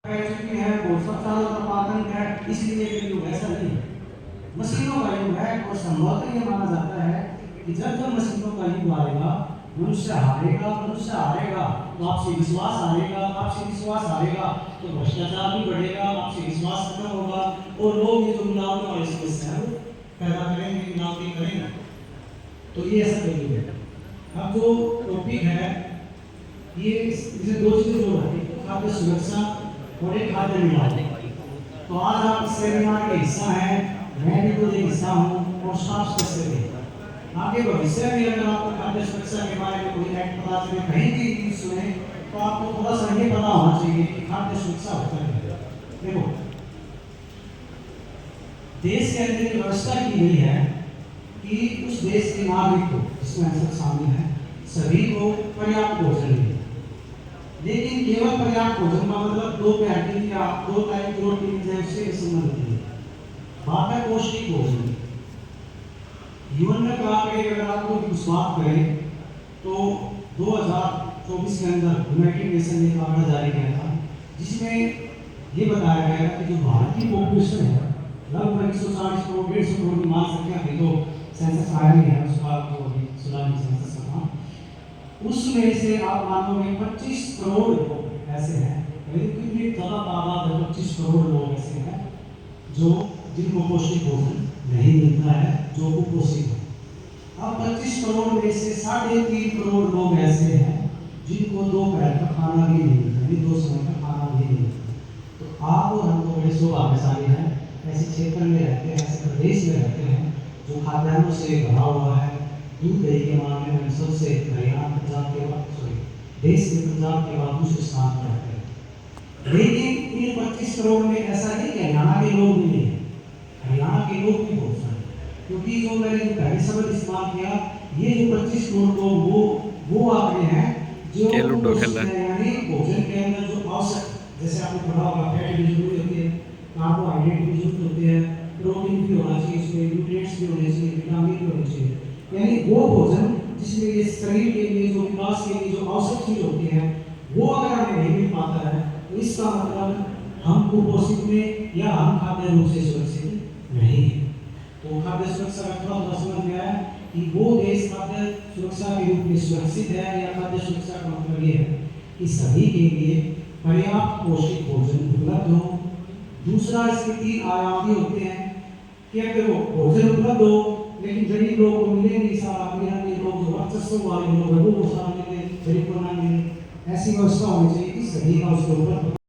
चुकी है, वो सब चारों तरफ आतंक है, इसलिए ये युग ऐसा नहीं है। मशीनों का युग है और संभवतः ये माना जाता है कि जब जब मशीनों का युग आएगा, मनुष्य हारेगा, तो आपसे विश्वास हारेगा, तो भ्रष्टाचार भी बढ़ेगा, आपसे विश्वास खत्म होगा और लोग ये जो मिलावट वाली समस्या है वो पैदा करेंगे, मिलावटी करेंगे। तो ये ऐसा युग है। अब जो टॉपिक है ये इसे दो चीजें जोड़ रही है, खाद्य सुरक्षा और एक खाद्य मिलावट। तो आज आप इस सेमिनार का हिस्सा हैं, मैं भी खुद एक हिस्सा हूँ और स्टाफ सदस्य भी। आगे भविष्य में अगर आपको खाद्य सुरक्षा के बारे में कोई एक्ट पता चले, कहीं भी न्यूज़ सुने, तो आपको थोड़ा सा ये पता होना चाहिए कि खाद्य सुरक्षा होता है। देखो, देश के अंदर व्यवस्था की गई है कि उस देश के नागरिक को, जिसमें हम सब शामिल हैं, सभी को पर्याप्त भोजन मिले। लेकिन केवल पर्याप्त भोजन का मतलब दो टाइम या दो टाइम की रोटी मिल जाए उससे संबंध नहीं है। बात है पौष्टिक भोजन। जीवन में कहा कि अगर आपको विश्वास करें तो 2024 के अंदर यूनाइटेड नेशन ने एक आंकड़ा जारी किया था, जिसमें ये बताया गया था कि जो भारत की पॉपुलेशन है लगभग 140 करोड़ 150 करोड़ की मान सकते हैं। अभी तो सेंसस आया नहीं है, उसका तो अभी सुनामी सेंसस का, उसमें से आप मानोगे 25 करोड़ लोग ऐसे हैं, कितनी ज्यादा तादाद है, 25 करोड़ लोग ऐसे हैं जो जिनको पौष्टिक भोजन नहीं मिलता है, जो कुपोषित है। अब 25 करोड़ में से 3.5 करोड़ लोग ऐसे हैं जिनको दोपहर का खाना भी नहीं मिलता, यानी 2 समय का खाना भी नहीं मिलता। तो आप और हम तो बड़े सौभाग्यशाली हैं, ऐसे क्षेत्र में रहते हैं, ऐसे प्रदेश में रहते हैं जो खाद्यान्नों से भरा हुआ है। दूध दही के मामले में सबसे हरियाणा पंजाब के बाद देश में पंजाब के बाद दूसरे स्थान पर रहते हैं। लेकिन इन 25 करोड़ में ऐसा नहीं कि हरियाणा के लोग भी नहीं है, हरियाणा के लोग भी बहुत सारे, क्योंकि जो मैंने पहले शब्द इस्तेमाल किया, ये जो 25 करोड़ लोग वो आंकड़े हैं जो यानी भोजन के अंदर जो आवश्यक, जैसे आपने पढ़ा होगा, फैट भी जरूरी होती है, कार्बोहाइड्रेट भी जरूरी होते हैं, प्रोटीन भी होना चाहिए, इसमें न्यूट्रिएंट्स भी होने चाहिए, विटामिन भी होने चाहिए, यानी वो भोजन जिसमें ये शरीर के लिए जो विकास के लिए जो आवश्यक चीज होती है वो अगर हमें नहीं मिल पाता है, तो इसका मतलब हम कुपोषित में या हम खाद्य रूप से सुरक्षित नहीं है। तो खाद्य सुरक्षा का थोड़ा समझ में आया कि वो देश खाद्य सुरक्षा के रूप में सुरक्षित है, या खाद्य सुरक्षा का मतलब ये है कि सभी के लिए पर्याप्त पौष्टिक भोजन उपलब्ध हो। दूसरा, इसके 3 आयाम भी होते हैं कि अगर वो भोजन उपलब्ध हो लेकिन गरीब लोगों को मिले नहीं, सारा लोग जो वर्चस्व वाले लोग हैं वो सारा मिले, गरीब को ना मिले, ऐसी व्यवस्था होनी चाहिए कि सभी का उसके ऊपर